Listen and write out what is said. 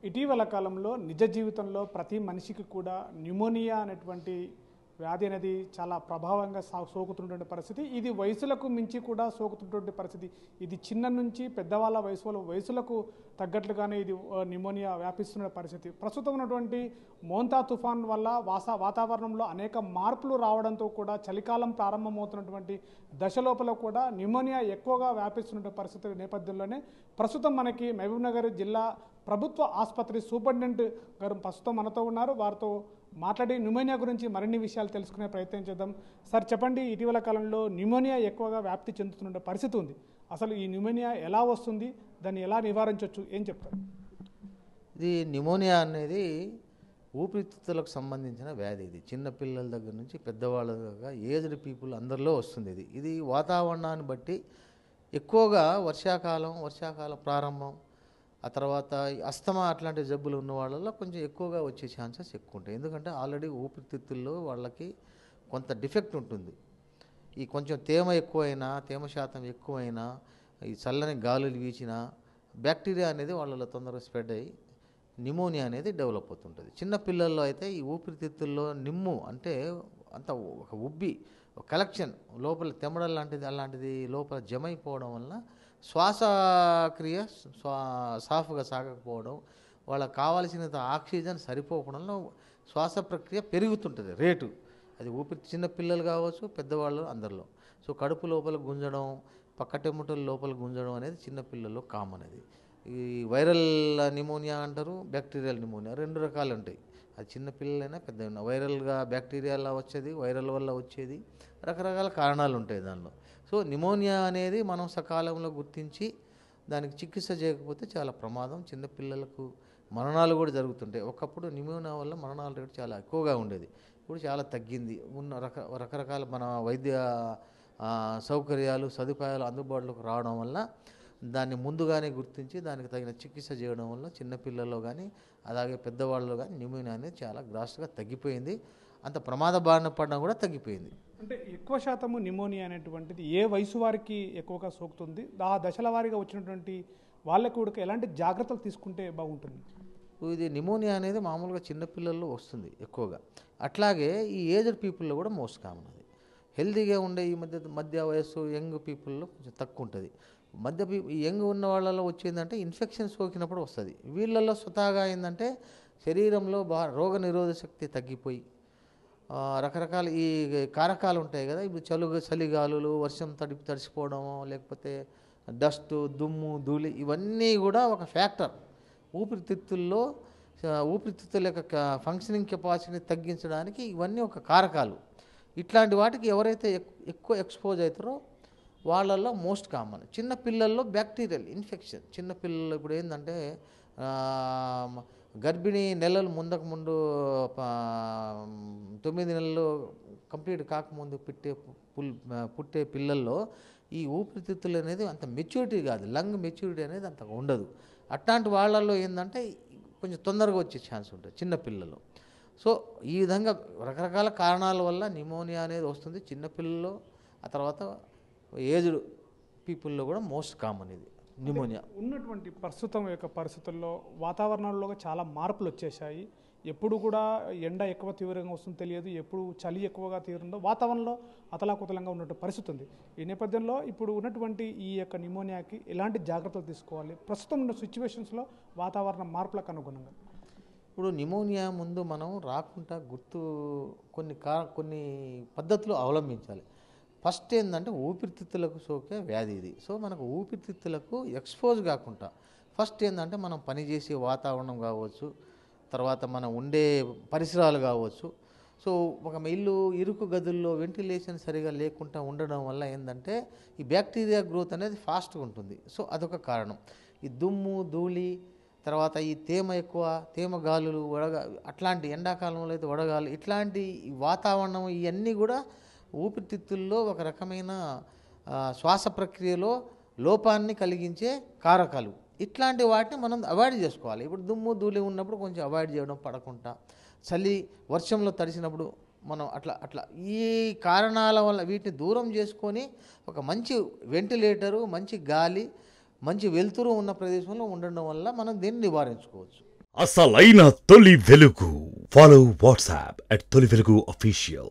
ఇటీవల కాలంలో నిజ జీవితంలో ప్రతి మనిషికి కూడా న్యూమోనియా అనేటువంటి వ్యాధి అనేది చాలా ప్రభావంగా సోకుతున్నటువంటి పరిస్థితి. ఇది వయసులకు మించి కూడా సోకుతున్నటువంటి పరిస్థితి. ఇది చిన్న నుంచి పెద్దవాళ్ళ వయసులకు తగ్గట్లుగానే ఇది న్యూమోనియా వ్యాపిస్తున్న పరిస్థితి. ప్రస్తుతం ఉన్నటువంటి మోంతా తుఫాన్ వల్ల వాతావరణంలో అనేక మార్పులు రావడంతో కూడా చలికాలం ప్రారంభమవుతున్నటువంటి దశలోపల కూడా న్యూమోనియా ఎక్కువగా వ్యాపిస్తున్న పరిస్థితి నేపథ్యంలోనే ప్రస్తుతం మనకి మహబూబ్నగర్ జిల్లా ప్రభుత్వ ఆసుపత్రి సూపరింటెండెంట్ గారు ప్రస్తుతం మనతో ఉన్నారు. వారితో మాట్లాడి న్యూమోనియా గురించి మరిన్ని విషయాలు తెలుసుకునే ప్రయత్నం చేద్దాం. సార్ చెప్పండి, ఇటీవల కాలంలో న్యూమోనియా ఎక్కువగా వ్యాప్తి చెందుతున్న పరిస్థితి ఉంది. అసలు ఈ న్యూమోనియా ఎలా వస్తుంది, దాన్ని ఎలా నివారించవచ్చు, ఏం చెప్తారు? ఇది న్యూమోనియా అనేది ఊపిరితిత్తులకు సంబంధించిన వ్యాధి. ఇది చిన్నపిల్లల దగ్గర నుంచి పెద్దవాళ్ళ దాకా ఏజ్డ్ పీపుల్ అందరిలో వస్తుంది. ఇది వాతావరణాన్ని బట్టి ఎక్కువగా వర్షాకాలం ప్రారంభం, ఆ తర్వాత అస్తమా అట్లాంటి జబ్బులు ఉన్న వాళ్ళలో కొంచెం ఎక్కువగా వచ్చే ఛాన్సెస్ ఎక్కువ ఉంటాయి. ఎందుకంటే ఆల్రెడీ ఊపిరితిత్తుల్లో వాళ్ళకి కొంత డిఫెక్ట్ ఉంటుంది. ఈ కొంచెం తేమ శాతం ఎక్కువైనా, ఈ చల్లని గాలులు వీచినా బ్యాక్టీరియా అనేది వాళ్ళలో తొందరగా స్ప్రెడ్ అయ్యి న్యూమోనియా అనేది డెవలప్ అవుతుంటుంది. చిన్నపిల్లల్లో అయితే ఈ ఊపిరితిత్తుల్లో నిమ్ము అంటే అంత ఒక ఉబ్బి ఒక కలెక్షన్ లోపల తెమ్మడం అలాంటిది లోపల జమ అయిపోవడం వలన శ్వాసక్రియ సాఫ్గా సాగకపోవడం, వాళ్ళకి కావాల్సినంత ఆక్సిజన్ సరిపోవడంలో శ్వాస ప్రక్రియ పెరుగుతుంటుంది రేటు. అది చిన్నపిల్లలు కావచ్చు, పెద్దవాళ్ళు అందరిలో. సో కడుపు లోపల గుంజడం, పక్కటెముటల లోపల గుంజడం అనేది చిన్నపిల్లల్లో కామన్. అది ఈ వైరల్ న్యూమోనియా అంటారు, బ్యాక్టీరియల్ న్యూమోనియా, రెండు రకాలు ఉంటాయి. అది చిన్నపిల్లలైనా పెద్దయినా వైరల్గా బ్యాక్టీరియాలా వచ్చేది, వైరల్ వల్ల వచ్చేది, రకరకాల కారణాలు ఉంటాయి దానిలో. సో న్యూమోనియా అనేది మనం సకాలంలో గుర్తించి దానికి చికిత్స చేయకపోతే చాలా ప్రమాదం. చిన్నపిల్లలకు మరణాలు కూడా జరుగుతుంటాయి. ఒకప్పుడు న్యూమోనియా వల్ల మరణాల రేటు చాలా ఎక్కువగా ఉండేది, ఇప్పుడు చాలా తగ్గింది. ఉన్న రకరకాల మన వైద్య సౌకర్యాలు సదుపాయాలు అందుబాటులోకి రావడం వల్ల దాన్ని ముందుగానే గుర్తించి దానికి తగిన చికిత్స చేయడం వల్ల చిన్నపిల్లల్లో కానీ అలాగే పెద్దవాళ్ళలో కానీ న్యూమోనియా అనేది చాలా గ్రాస్ట్గా తగ్గిపోయింది. అంత ప్రమాద బారిన పడడం కూడా తగ్గిపోయింది. అంటే ఎక్కువ శాతము న్యూమోనియా అనేటువంటిది ఏ వయసు వారికి ఎక్కువగా సోకుతుంది? ఆ దశల వారీగా వచ్చినటువంటి వాళ్ళకి కూడా ఎలాంటి జాగ్రత్తలు తీసుకుంటే బాగుంటుంది? ఇది న్యూమోనియా అనేది మామూలుగా చిన్నపిల్లల్లో వస్తుంది ఎక్కువగా. అట్లాగే ఈ ఏజ్డ్ పీపుల్లో కూడా మోస్ట్ కామన్. అది హెల్తీగా ఉండే ఈ మధ్య వయస్సు యంగ్ పీపుల్లో కొంచెం తక్కువ ఉంటుంది. ఈ యంగ్ ఉన్న వాళ్ళలో వచ్చేందంటే ఇన్ఫెక్షన్ సోకినప్పుడు వస్తుంది. వీళ్ళల్లో స్వతహాగా ఏంటంటే శరీరంలో రోగ నిరోధక శక్తి తగ్గిపోయి రకరకాల ఈ కారకాలు ఉంటాయి కదా, ఇప్పుడు చలిగాలులు, వర్షం తడిసిపోవడము, లేకపోతే డస్ట్, దుమ్ము, ధూళి, ఇవన్నీ కూడా ఒక ఫ్యాక్టర్. ఊపిరితిత్తుల యొక్క ఫంక్షనింగ్ కెపాసిటీని తగ్గించడానికి ఇవన్నీ ఒక కారకాలు. ఇట్లాంటి వాటికి ఎవరైతే ఎక్కువ ఎక్స్పోజ్ అవుతారో వాళ్ళల్లో మోస్ట్ కామన్. చిన్నపిల్లల్లో బ్యాక్టీరియల్ ఇన్ఫెక్షన్. చిన్నపిల్లలు ఇప్పుడు ఏంటంటే గర్భిణీ నెలలు ముందు 9 నెలలు కంప్లీట్ కాకముందు పుట్టే పిల్లల్లో ఈ ఊపిరితిత్తులు అనేది అంత మెచ్యూరిటీ కాదు, లంగ్ మెచ్యూరిటీ అనేది అంత ఉండదు. అట్లాంటి వాళ్ళల్లో ఏంటంటే కొంచెం తొందరగా వచ్చే ఛాన్స్ ఉంటుంది చిన్నపిల్లలు. సో ఈ విధంగా రకరకాల కారణాల వల్ల న్యూమోనియా అనేది వస్తుంది చిన్నపిల్లల్లో. ఆ తర్వాత ఏజ్డ్ పీపుల్లో కూడా మోస్ట్ కామన్ ఇది న్యూమోనియా. ఉన్నటువంటి ప్రస్తుతం యొక్క పరిస్థితుల్లో వాతావరణంలో చాలా మార్పులు వచ్చేసాయి. ఎప్పుడు కూడా ఎండ ఎక్కువ తీవ్రంగా వస్తుందో తెలియదు, ఎప్పుడు చలి ఎక్కువగా తీవ్రంగా వాతావరణంలో అతలాకుతలంగా ఉన్నటువంటి పరిస్థితి ఉంది. ఈ నేపథ్యంలో ఇప్పుడు ఉన్నటువంటి ఈ యొక్క న్యూమోనియాకి ఎలాంటి జాగ్రత్తలు తీసుకోవాలి ప్రస్తుతం ఉన్న సిచ్యువేషన్స్లో వాతావరణ మార్పులకు అనుగుణంగా? ఇప్పుడు న్యూమోనియా ముందు మనం రాకుండా కొన్ని పద్ధతులు అవలంబించాలి. ఫస్ట్ ఏంటంటే ఊపిరితిత్తులకు సోకే వ్యాధి ఇది. సో మనకు ఊపిరితిత్తులకు ఎక్స్పోజ్ కాకుండా ఫస్ట్ ఏంటంటే మనం పనిచేసే వాతావరణం కావచ్చు, తర్వాత మనం ఉండే పరిసరాలు కావచ్చు. సో ఒక ఇల్లు ఇరుకు గదుల్లో వెంటిలేషన్ సరిగా లేకుండా ఉండడం వల్ల ఏంటంటే ఈ బ్యాక్టీరియా గ్రోత్ అనేది ఫాస్ట్గా ఉంటుంది. సో అదొక కారణం. ఈ దుమ్ము, ధూళి, తర్వాత ఈ తేమ గాలులు, అట్లాంటి ఎండాకాలంలో అయితే వడగాలు, ఇట్లాంటి వాతావరణం ఇవన్నీ కూడా ఊపిరితిత్తుల్లో ఒక రకమైన శ్వాస ప్రక్రియలో లోపాన్ని కలిగించే కారకాలు. ఇట్లాంటి వాటిని మనం అవాయిడ్ చేసుకోవాలి. ఇప్పుడు దుమ్ము, ధూళి ఉన్నప్పుడు కొంచెం అవాయిడ్ చేయడం, పడకుండా వర్షంలో తడిసినప్పుడు మనం అట్లా ఈ కారణాల వల్ల వీటిని దూరం చేసుకొని ఒక మంచి వెంటిలేటరు, మంచి గాలి, మంచి వెలుతురు ఉన్న ప్రదేశంలో ఉండడం వల్ల మనం దీన్ని నివారించుకోవచ్చు. అసలైన తొలి వెలుగు. ఫాలో వాట్సాప్ @తొలి వెలుగు official.